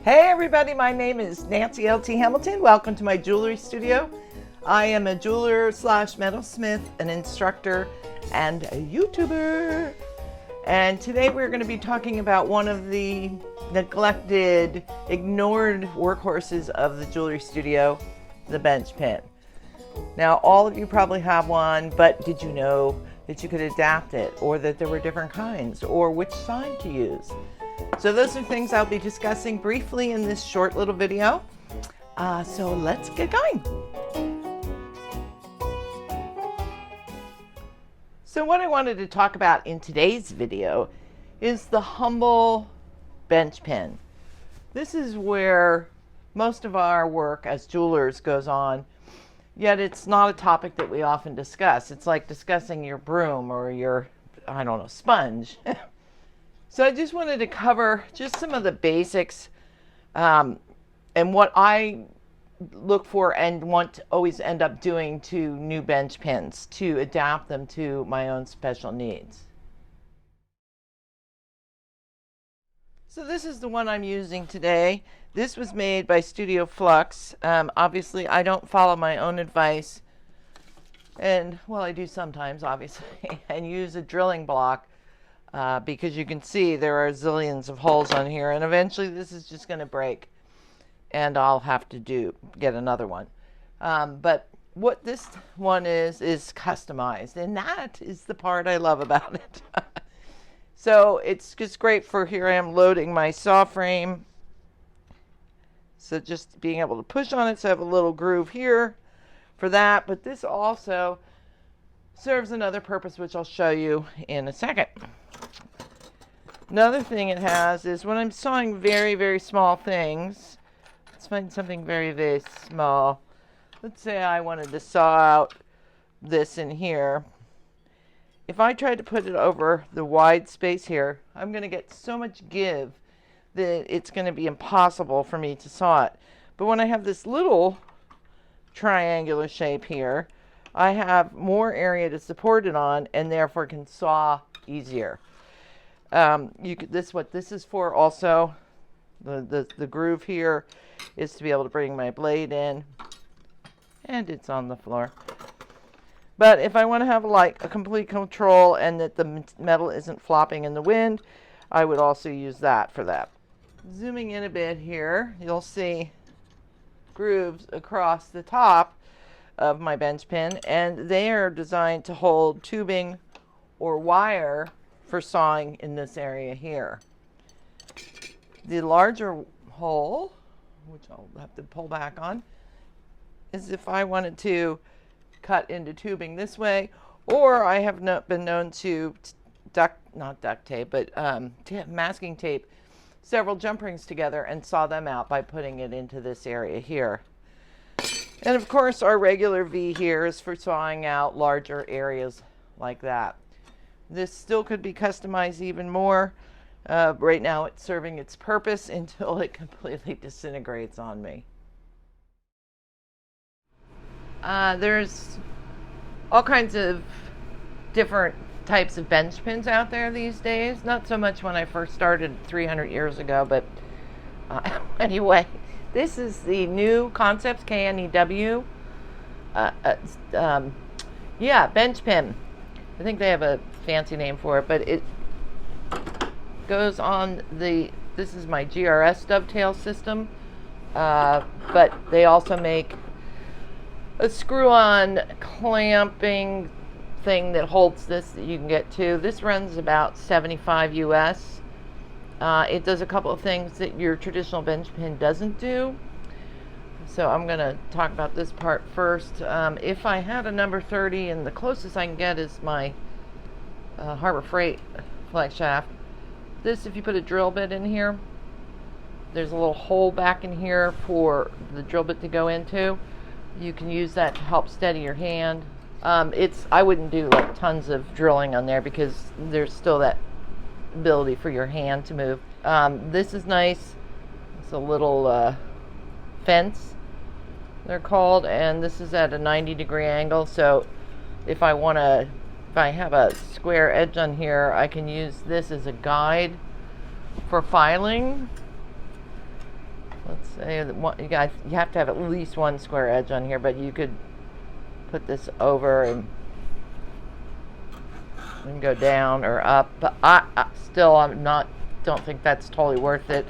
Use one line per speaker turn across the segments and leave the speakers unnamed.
Hey everybody, my name is Nancy L.T. Hamilton. Welcome to my jewelry studio. I am a jeweler slash metalsmith, an instructor, and a YouTuber. And today we're going to be talking about one of the neglected, ignored workhorses of the jewelry studio, the bench pin. Now, all of you probably have one, but did you know that you could adapt it, or that there were different kinds, or which side to use? So those are things I'll be discussing briefly in this short little video. So let's get going. So what I wanted to talk about in today's video is the humble bench pin. This is where most of our work as jewelers goes on, yet it's not a topic that we often discuss. It's like discussing your broom or your, I don't know, sponge. So I just wanted to cover just some of the basics and what I look for and want to always end up doing to new bench pins to adapt them to my own special needs. So this is the one I'm using today. This was made by Studio Flux. Obviously, I don't follow my own advice, and well, I do sometimes, obviously, and use a drilling block. Because you can see there are zillions of holes on here, and eventually this is just going to break and I'll have to get another one. But what this one is customized, and that is the part I love about it. So it's just great for, here I am loading my saw frame. So just being able to push on it, so I have a little groove here for that, but this also serves another purpose, which I'll show you in a second. Another thing it has is when I'm sawing very, very small things, let's find something very, very small. Let's say I wanted to saw out this in here. If I tried to put it over the wide space here, I'm going to get so much give that it's going to be impossible for me to saw it. But when I have this little triangular shape here, I have more area to support it on, and therefore can saw easier. What this is for also, the groove here is to be able to bring my blade in, and it's on the floor. But if I want to have like a complete control and that the metal isn't flopping in the wind, I would also use that for that. Zooming in a bit here, you'll see grooves across the top of my bench pin, and they are designed to hold tubing or wire for sawing in this area here. The larger hole, which I'll have to pull back on, is if I wanted to cut into tubing this way, or I have been known to masking tape several jump rings together and saw them out by putting it into this area here. And of course, our regular V here is for sawing out larger areas like that. This still could be customized even more. Right now it's serving its purpose until it completely disintegrates on me. There's all kinds of different types of bench pins out there these days. Not so much when I first started 300 years ago, but anyway. This is the new Concepts, KNEW. Bench pin. I think they have a fancy name for it, but it goes on this is my GRS dovetail system, but they also make a screw-on clamping thing that holds this that you can get to. This runs about $75 US. It does a couple of things that your traditional bench pin doesn't do. So I'm going to talk about this part first. If I had a number 30, and the closest I can get is my Harbor Freight flex shaft. This, if you put a drill bit in here, there's a little hole back in here for the drill bit to go into. You can use that to help steady your hand. I wouldn't do like tons of drilling on there because there's still that ability for your hand to move. This is nice. It's a little fence, they're called, and this is at a 90-degree angle, so if I have a square edge on here, I can use this as a guide for filing. let's say that you have to have at least one square edge on here, but you could put this over and go down or up. But don't think that's totally worth it.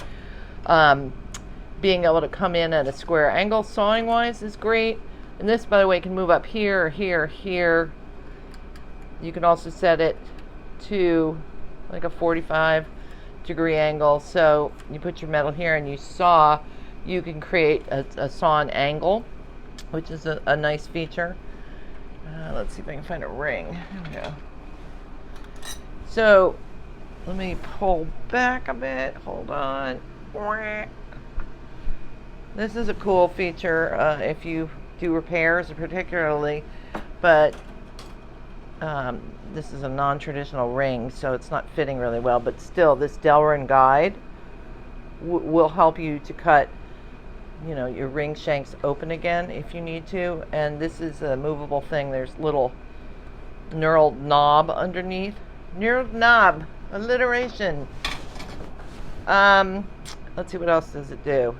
Being able to come in at a square angle sawing wise is great. And this, by the way, can move up here, here, here. You can also set it to like a 45-degree angle. So you put your metal here and you saw, you can create a sawn angle, which is a nice feature. Let's see if I can find a ring. There we go. So let me pull back a bit. Hold on. This is a cool feature if you do repairs particularly, but this is a non-traditional ring, so it's not fitting really well, but still this Delrin guide will help you to cut, you know, your ring shanks open again if you need to. And this is a movable thing. There's little knurled knob underneath. Knurled knob, alliteration. Let's see, what else does it do?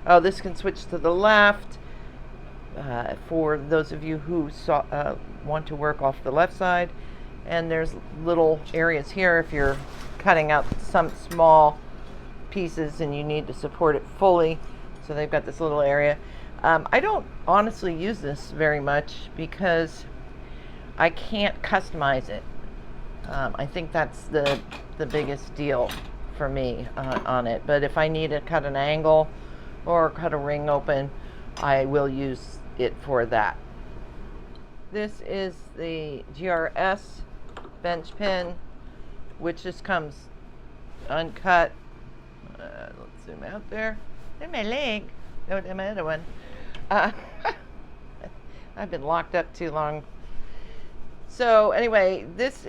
Oh, this can switch to the left for those of you who want to work off the left side. And there's little areas here if you're cutting out some small pieces and you need to support it fully. So they've got this little area. I don't honestly use this very much because I can't customize it. I think that's the biggest deal for me on it. But if I need to cut an angle or cut a ring open, I will use it for that. This is the GRS bench pin, which just comes uncut. Let's zoom out there. There's my leg. No, there's my other one. I've been locked up too long. So anyway, this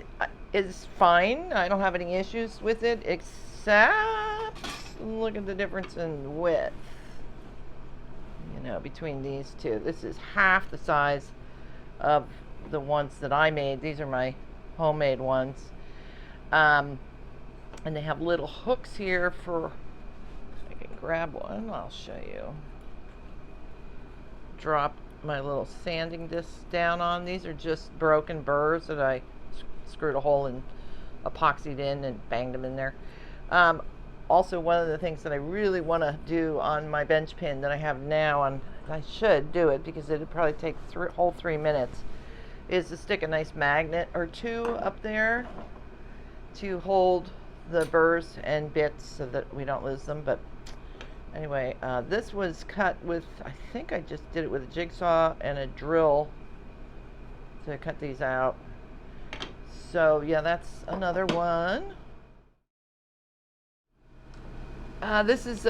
is fine. I don't have any issues with it, except look at the difference in width, you know, between these two. This is half the size of the ones that I made. These are my homemade ones. And they have little hooks here for, if I can grab one, I'll show you. Drop my little sanding disc down on. These are just broken burrs that I screwed a hole and epoxied in and banged them in there. Also, one of the things that I really want to do on my bench pin that I have now, and I should do it because it'd probably take whole 3 minutes, is to stick a nice magnet or two up there to hold the burrs and bits so that we don't lose them. But anyway, this was cut with, I think I just did it with a jigsaw and a drill to cut these out. So yeah, that's another one. This is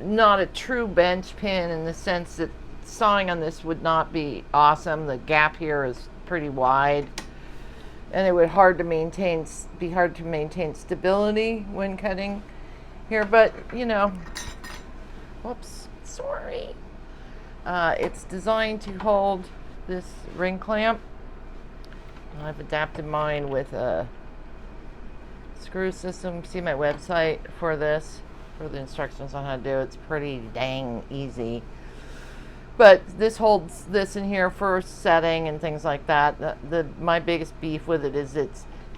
not a true bench pin in the sense that sawing on this would not be awesome. The gap here is pretty wide, and it would be hard to maintain stability when cutting here. But you know, whoops, sorry. It's designed to hold this ring clamp. I've adapted mine with a screw system. See my website for this, for the instructions on how to do it. It's pretty dang easy. But this holds this in here for setting and things like that. My biggest beef with it is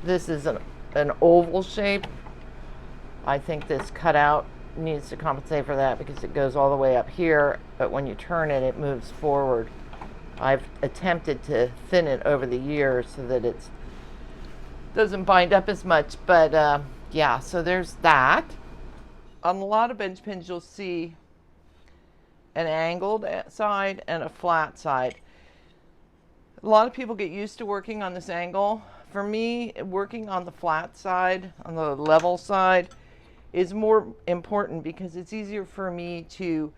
this is an oval shape. I think this cutout needs to compensate for that because it goes all the way up here, but when you turn it, it moves forward. I've attempted to thin it over the years so that it doesn't bind up as much, but yeah, so there's that. On a lot of bench pins, you'll see an angled side and a flat side. A lot of people get used to working on this angle. For me, working on the flat side, on the level side, is more important because it's easier for me to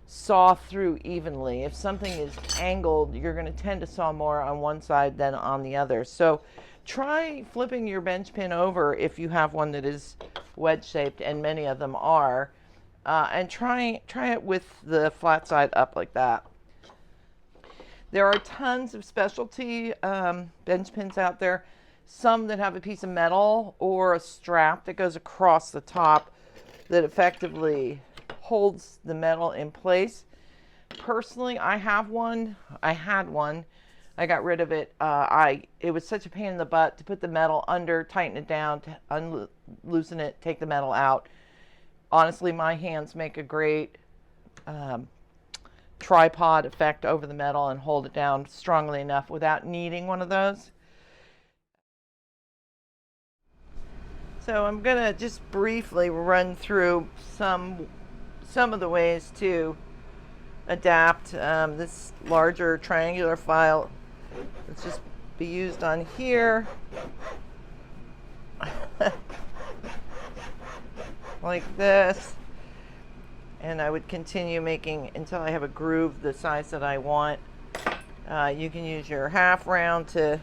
saw through evenly. If something is angled, you're going to tend to saw more on one side than on the other. So try flipping your bench pin over if you have one that is wedge shaped, and many of them are, and try it with the flat side up like that. There are tons of specialty bench pins out there, some that have a piece of metal or a strap that goes across the top that effectively holds the metal in place. Personally, I had one. I got rid of it. It was such a pain in the butt to put the metal under, tighten it down, to loosen it, take the metal out. Honestly, my hands make a great tripod effect over the metal and hold it down strongly enough without needing one of those. So I'm gonna just briefly run through some of the ways to adapt this larger triangular file. Let's just be used on here. Like this. And I would continue making until I have a groove the size that I want. You can use your half round to,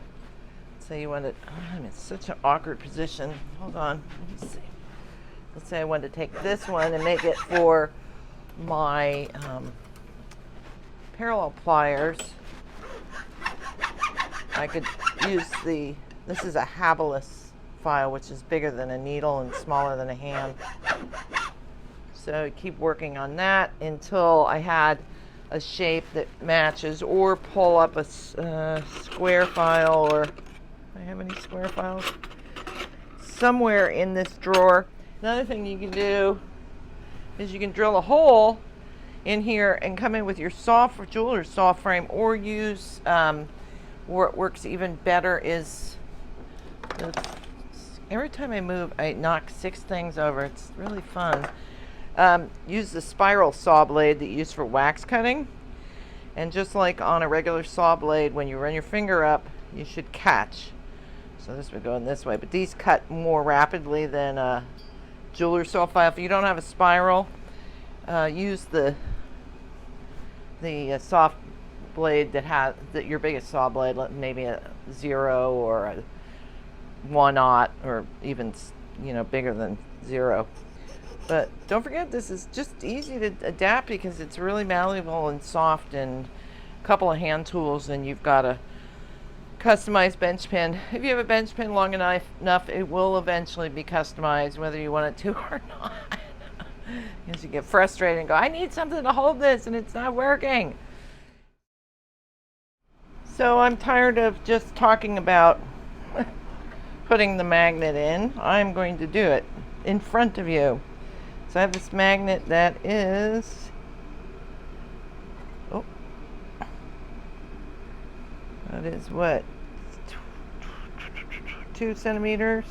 say you want to, I'm in such an awkward position. Hold on, let me see. Let's say I want to take this one and make it for my parallel pliers. I could use this is a Habilis file, which is bigger than a needle and smaller than a hand. So keep working on that until I had a shape that matches, or pull up a square file, or do I have any square files? Somewhere in this drawer. Another thing you can do is you can drill a hole in here and come in with your jeweler's soft frame, or use where it works even better is every time I move I knock 6 things over. It's really fun. Use the spiral saw blade that you use for wax cutting, and just like on a regular saw blade, when you run your finger up you should catch. So this would go in this way, but these cut more rapidly than a jeweler's saw file. If you don't have a spiral, use the soft blade that your biggest saw blade, maybe a 0 or a 1/0, or even bigger than 0. But don't forget, this is just easy to adapt because it's really malleable and soft, and a couple of hand tools, and you've got a customized bench pin. If you have a bench pin long enough, it will eventually be customized, whether you want it to or not. Because you get frustrated and go, I need something to hold this and it's not working. So I'm tired of just talking about putting the magnet in. I'm going to do it in front of you. So I have this magnet that is, that is what, 2 centimeters,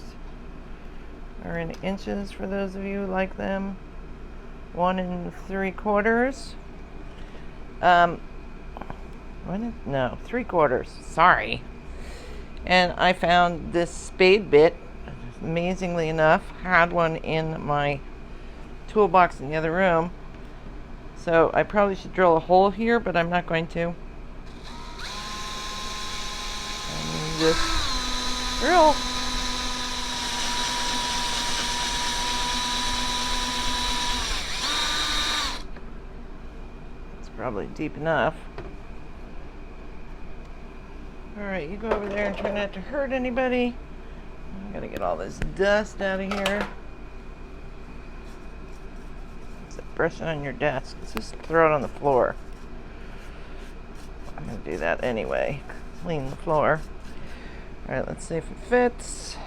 or in inches for those of you who like them, 1 3/4. No, 3/4. Sorry. And I found this spade bit. Amazingly enough, had one in my toolbox in the other room. So I probably should drill a hole here, but I'm not going to. And just drill. It's probably deep enough. Alright, you go over there and try not to hurt anybody. I gotta get all this dust out of here. Brush it on your desk. Just throw it on the floor. I'm gonna do that anyway. Clean the floor. Alright, let's see if it fits.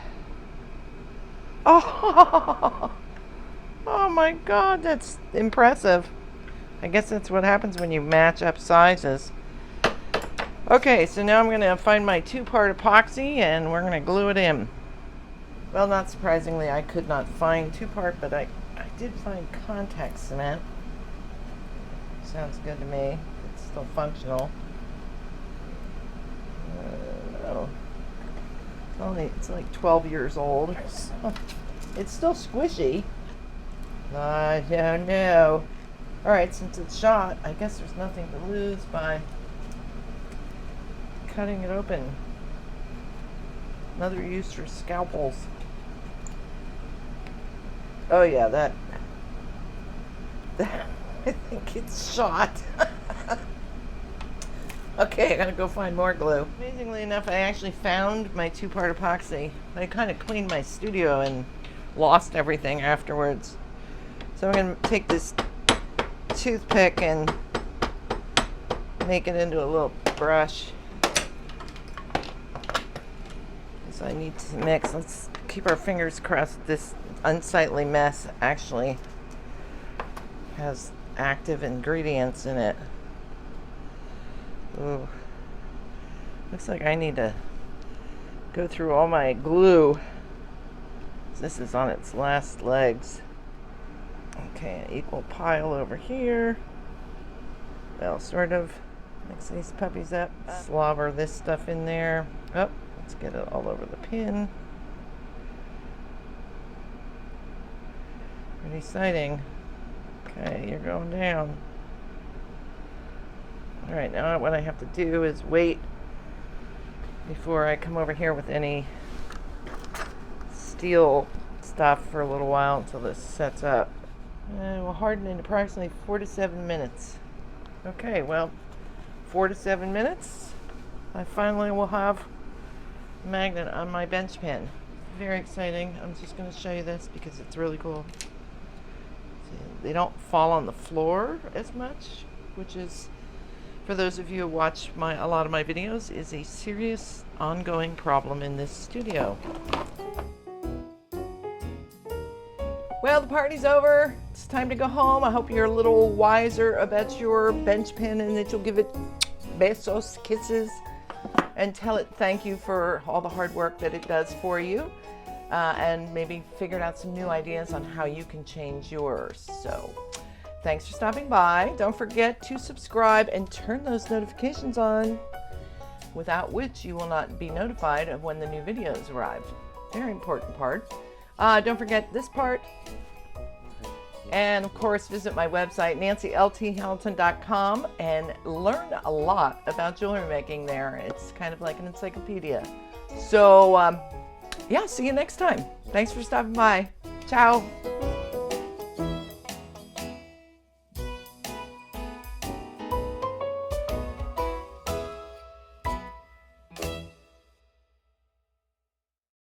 Oh! Oh my god, that's impressive. I guess that's what happens when you match up sizes. Okay, so now I'm going to find my 2-part epoxy and we're going to glue it in. Well, not surprisingly, I could not find 2-part, but I did find contact cement. Sounds good to me. It's still functional. No. It's like 12 years old. So it's still squishy. I don't know. Alright, since it's shot, I guess there's nothing to lose by cutting it open. Another use for scalpels. Oh yeah, that I think it's shot. Okay, I gotta go find more glue. Amazingly enough, I actually found my 2-part epoxy. I kind of cleaned my studio and lost everything afterwards. So I'm gonna take this toothpick and make it into a little brush. So I need to mix. Let's keep our fingers crossed. This unsightly mess actually has active ingredients in it. Ooh. Looks like I need to go through all my glue. This is on its last legs. Okay, an equal pile over here. Well, sort of. Mix these puppies up. Slobber this stuff in there. Oh, let's get it all over the pin. Pretty exciting. Okay, you're going down. Alright, now what I have to do is wait before I come over here with any steel stuff for a little while until this sets up. And we'll harden in approximately 4 to 7 minutes. Okay, well, 4 to 7 minutes. I finally will have a magnet on my bench pen. Very exciting. I'm just going to show you this because it's really cool. See, they don't fall on the floor as much, which is, for those of you who watch a lot of my videos, is a serious ongoing problem in this studio. Well, the party's over. It's time to go home. I hope you're a little wiser about your bench pen and that you'll give it besos, kisses, and tell it thank you for all the hard work that it does for you, and maybe figured out some new ideas on how you can change yours. So thanks for stopping by. Don't forget to subscribe and turn those notifications on, without which you will not be notified of when the new videos arrive. Very important part. Don't forget this part. And of course, visit my website, nancylthamilton.com, and learn a lot about jewelry making there. It's kind of like an encyclopedia. So, yeah, see you next time. Thanks for stopping by. Ciao.